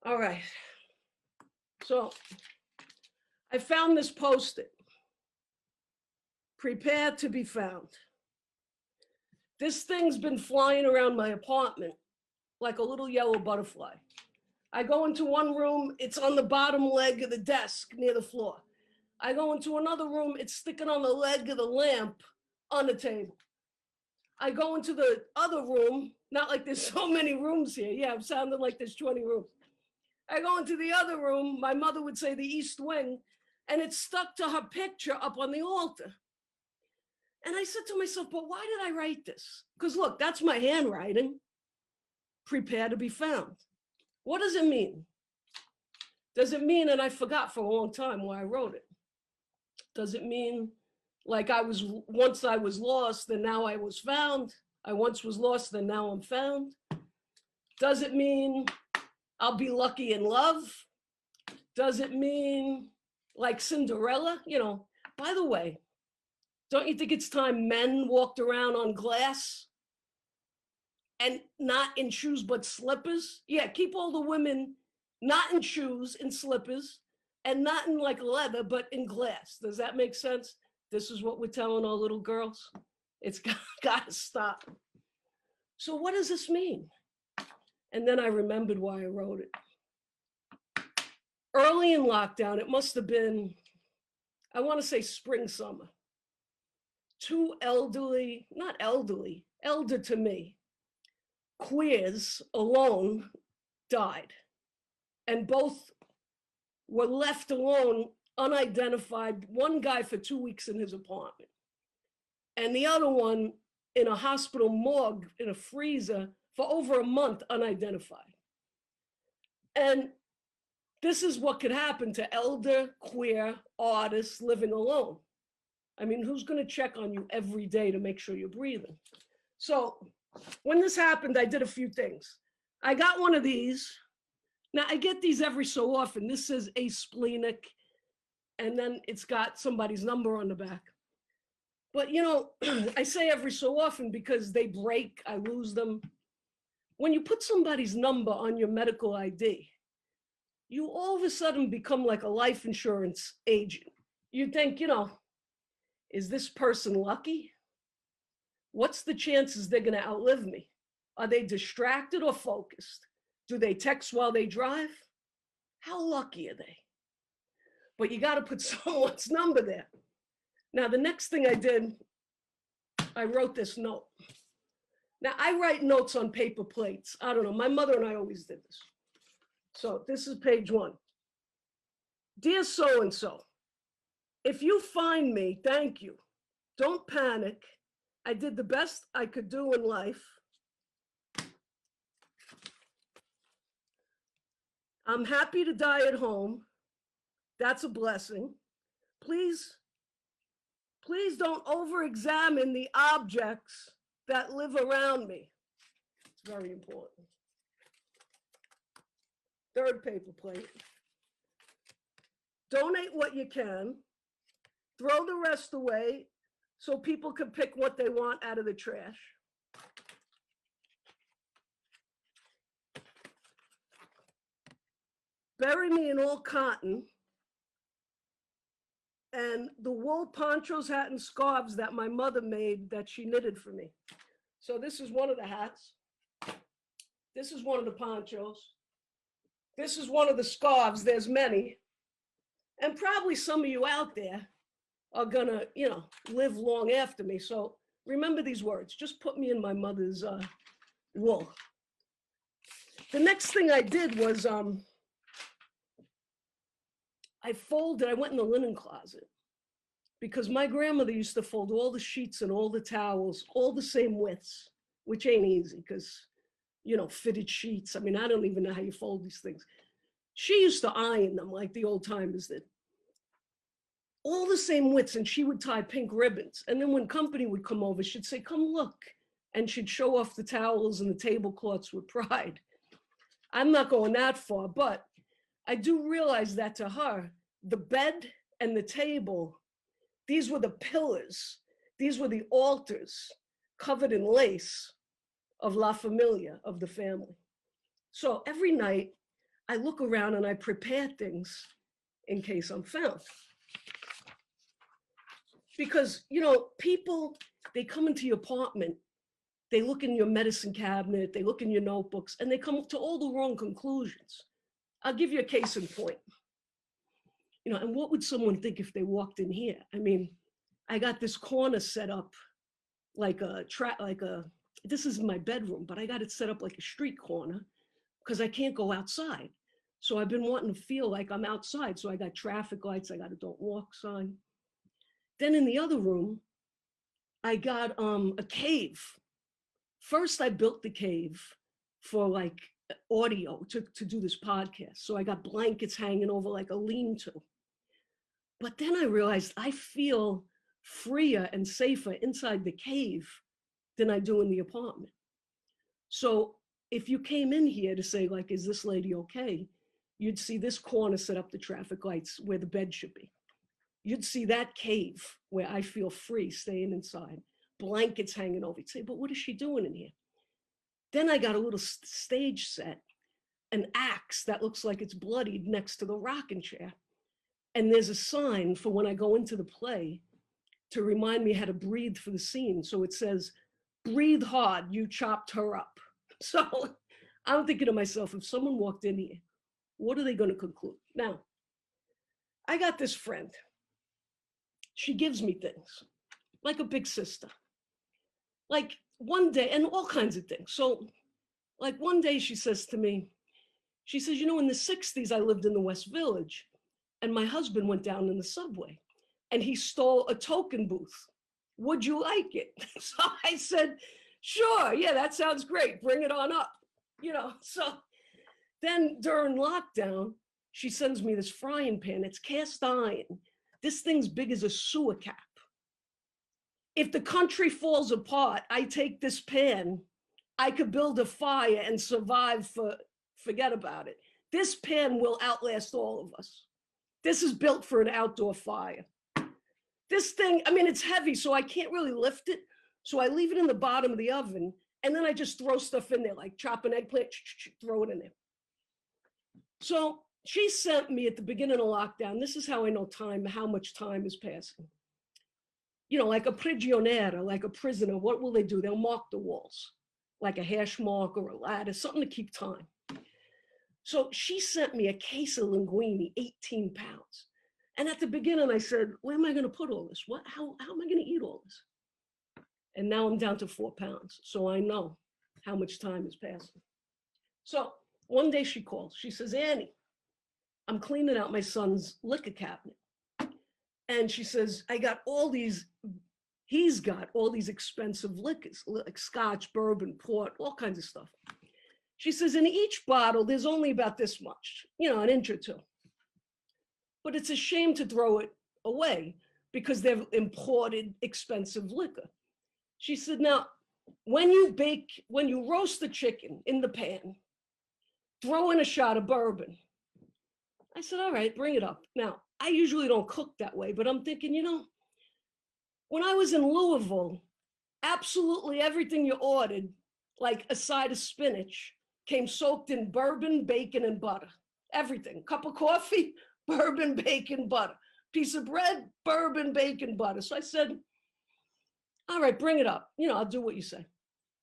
All right. So I found this post-it. Prepare to be found. This thing's been flying around my apartment like a little yellow butterfly. I go into one room, it's on the bottom leg of the desk near the floor. I go into another room, it's sticking on the leg of the lamp on the table. I go into the other room, not like there's so many rooms here. Yeah, I'm sounding like there's 20 rooms. I go into the other room, my mother would say the East Wing, and it's stuck to her picture up on the altar. And I said to myself, but why did I write this? Because look, that's my handwriting. Prepare to be found. What does it mean? Does it mean, and I forgot for a long time why I wrote it? Does it mean like once I was lost, then now I was found? I once was lost, then now I'm found? Does it mean I'll be lucky in love? Does it mean like Cinderella? By the way, don't you think it's time men walked around on glass and not in shoes but slippers? Yeah, keep all the women not in shoes, in slippers, and not in like leather, but in glass. Does that make sense? This is what we're telling our little girls. It's got to stop. So what does this mean? And then I remembered why I wrote it. Early in lockdown, it must have been, I want to say spring, summer. Two elderly, not elderly, elder to me, queers alone died. And both were left alone, unidentified, one guy for 2 weeks in his apartment, and the other one in a hospital morgue in a freezer for over a month, unidentified. And this is what could happen to elder, queer artists living alone. I mean, who's going to check on you every day to make sure you're breathing? So when this happened, I did a few things. I got one of these. Now, I get these every so often. This says asplenic, and then it's got somebody's number on the back. But, I say every so often because they break, I lose them. When you put somebody's number on your medical ID, you all of a sudden become like a life insurance agent. You think, is this person lucky? What's the chances they're going to outlive me? Are they distracted or focused? Do they text while they drive? How lucky are they? But you got to put someone's number there. Now, the next thing I did, I wrote this note. Now, I write notes on paper plates. I don't know. My mother and I always did this. So this is page 1. Dear so-and-so, if you find me, thank you. Don't panic. I did the best I could do in life. I'm happy to die at home. That's a blessing. Please don't over-examine the objects that live around me. It's very important. Third paper plate. Donate what you can. Throw the rest away so people can pick what they want out of the trash. Bury me in all cotton and the wool ponchos, hat, and scarves that my mother made that she knitted for me. So this is one of the hats. This is one of the ponchos. This is one of the scarves. There's many. And probably some of you out there are gonna, live long after me. So remember these words. Just put me in my mother's wool. The next thing I did was I went in the linen closet because my grandmother used to fold all the sheets and all the towels, all the same widths, which ain't easy because, fitted sheets. I mean, I don't even know how you fold these things. She used to iron them like the old timers did. All the same widths, and she would tie pink ribbons. And then when company would come over, she'd say, come look. And she'd show off the towels and the tablecloths with pride. I'm not going that far, but I do realize that to her, the bed and the table, these were the pillars. These were the altars covered in lace of La Familia, of the family. So every night I look around and I prepare things in case I'm found. Because, you know, people, they come into your apartment, they look in your medicine cabinet, they look in your notebooks, and they come to all the wrong conclusions. I'll give you a case in point. You know, and what would someone think if they walked in here? I mean, I got this corner set up like this is my bedroom, but I got it set up like a street corner because I can't go outside. So I've been wanting to feel like I'm outside. So I got traffic lights, I got a don't walk sign. Then in the other room, I got a cave. First, I built the cave for like audio to do this podcast. So I got blankets hanging over like a lean-to. But then I realized I feel freer and safer inside the cave than I do in the apartment. So if you came in here to say, like, is this lady okay? You'd see this corner set up the traffic lights where the bed should be. You'd see that cave where I feel free staying inside, blankets hanging over. You'd say, but what is she doing in here? Then I got a little stage set, an axe that looks like it's bloodied next to the rocking chair. And there's a sign for when I go into the play to remind me how to breathe for the scene. So it says, breathe hard, you chopped her up. So I'm thinking to myself, if someone walked in here, what are they going to conclude? Now, I got this friend. She gives me things like a big sister. Like one day, and all kinds of things. So like one day she says to me, she says, you know, in the 60s, I lived in the West Village and my husband went down in the subway and he stole a token booth. Would you like it? So I said, sure, yeah, that sounds great. Bring it on up. You know, so then during lockdown, she sends me this frying pan. It's cast iron. This thing's big as a sewer cap. If the country falls apart, I take this pan, I could build a fire and survive forget about it. This pan will outlast all of us. This is built for an outdoor fire. This thing, I mean, it's heavy, so I can't really lift it. So I leave it in the bottom of the oven, and then I just throw stuff in there, like chop an eggplant, throw it in there. So she sent me at the beginning of lockdown, this is how I know time, how much time is passing. You know, like a prigioniera, like a prisoner, what will they do? They'll mark the walls, like a hash mark or a ladder, something to keep time. So she sent me a case of linguine, 18 pounds. And at the beginning I said, where am I gonna put all this? How am I gonna eat all this? And now I'm down to 4 pounds. So I know how much time is passing. So one day she calls, she says, Annie, I'm cleaning out my son's liquor cabinet. And she says, he's got all these expensive liquors, like scotch, bourbon, port, all kinds of stuff. She says, in each bottle, there's only about this much, you know, an inch or two. But it's a shame to throw it away because they're imported expensive liquor. She said, now, when you roast the chicken in the pan, throw in a shot of bourbon. I said, all right, bring it up. Now, I usually don't cook that way, but I'm thinking, you know, when I was in Louisville, absolutely everything you ordered, like a side of spinach, came soaked in bourbon, bacon, and butter. Everything. Cup of coffee, bourbon, bacon, butter. Piece of bread, bourbon, bacon, butter. So I said, all right, bring it up. You know, I'll do what you say.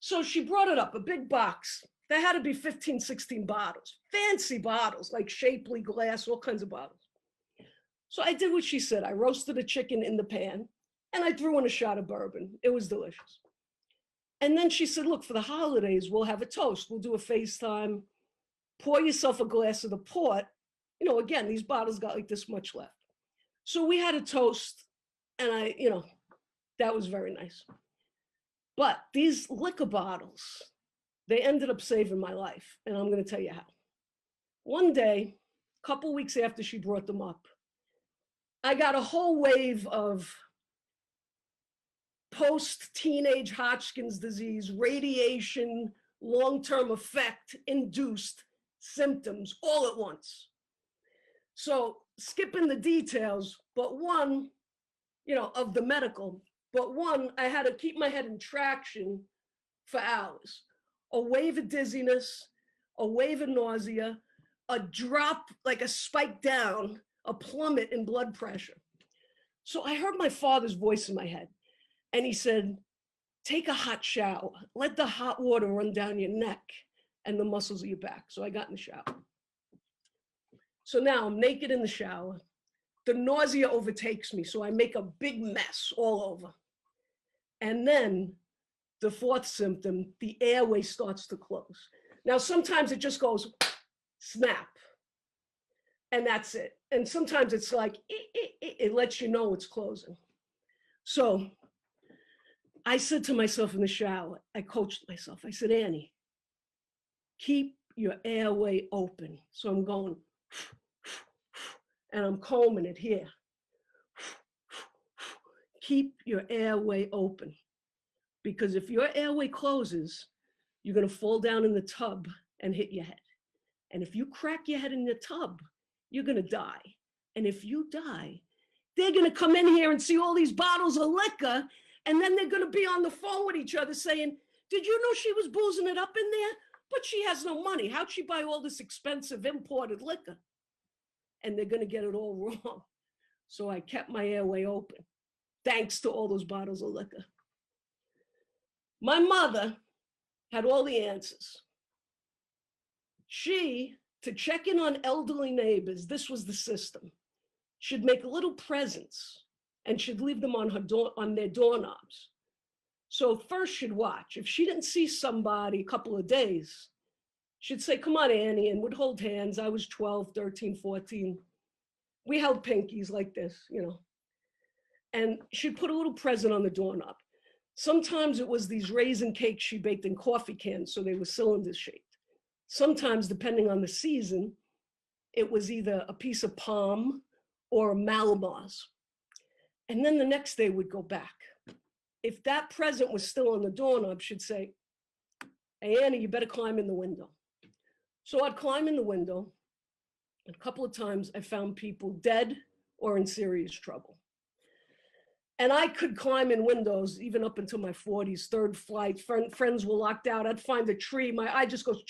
So she brought it up, a big box. There had to be 15, 16 bottles, fancy bottles, like shapely glass, all kinds of bottles. So I did what she said. I roasted a chicken in the pan and I threw in a shot of bourbon. It was delicious. And then she said, look, for the holidays, we'll have a toast. We'll do a FaceTime, pour yourself a glass of the port. You know, again, these bottles got like this much left. So we had a toast and that was very nice. But these liquor bottles, they ended up saving my life. And I'm going to tell you how. One day, a couple weeks after she brought them up, I got a whole wave of post-teenage Hodgkin's disease, radiation, long-term effect induced symptoms all at once. So skipping the details, but one, of the medical, but one, I had to keep my head in traction for hours. A wave of dizziness, a wave of nausea, a drop, like a spike down, a plummet in blood pressure. So I heard my father's voice in my head, and he said, take a hot shower, let the hot water run down your neck and the muscles of your back. So I got in the shower. So now I'm naked in the shower. The nausea overtakes me, so I make a big mess all over. And then the fourth symptom, the airway starts to close. Now, sometimes it just goes snap, and that's it. And sometimes it's like, it lets you know it's closing. So I said to myself in the shower, I coached myself. I said, Annie, keep your airway open. So I'm going, and I'm combing it here. Keep your airway open. Because if your airway closes, you're going to fall down in the tub and hit your head. And if you crack your head in the tub, you're going to die. And if you die, they're going to come in here and see all these bottles of liquor. And then they're going to be on the phone with each other saying, did you know she was boozing it up in there? But she has no money. How'd she buy all this expensive imported liquor? And they're going to get it all wrong. So I kept my airway open, thanks to all those bottles of liquor. My mother had all the answers. She, to check in on elderly neighbors, this was the system. She'd make little presents and she'd leave them on her door, on their doorknobs. So first she'd watch. If she didn't see somebody a couple of days, she'd say, come on, Annie, and would hold hands. I was 12, 13, 14. We held pinkies like this, you know. And she'd put a little present on the doorknob. Sometimes it was these raisin cakes she baked in coffee cans, so they were cylinder shaped. Sometimes, depending on the season, it was either a piece of palm or a Malamars. And then the next day would go back. If that present was still on the doorknob, she'd say, hey, Annie, you better climb in the window. So I'd climb in the window. A couple of times I found people dead or in serious trouble. And I could climb in windows even up until my 40s, third flight. Friends were locked out. I'd find a tree. My eye just goes,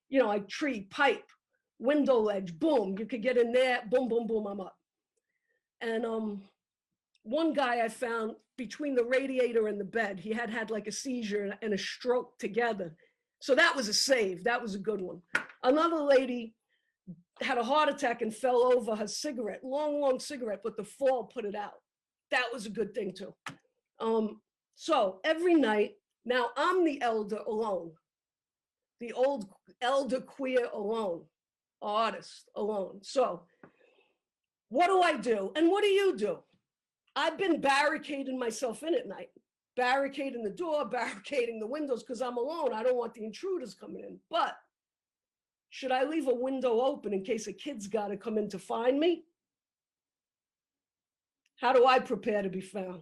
you know, like tree, pipe, window ledge, boom. You could get in there, boom, boom, boom, I'm up. And one guy I found between the radiator and the bed, he had like a seizure and a stroke together. So that was a save. That was a good one. Another lady had a heart attack and fell over her cigarette, long, long cigarette, but the fall put it out. That was a good thing too. So every night, now I'm the elder alone, the old elder queer alone, artist alone. So what do I do? And what do you do? I've been barricading myself in at night, barricading the door, barricading the windows because I'm alone. I don't want the intruders coming in. But should I leave a window open in case a kid's got to come in to find me? How do I prepare to be found?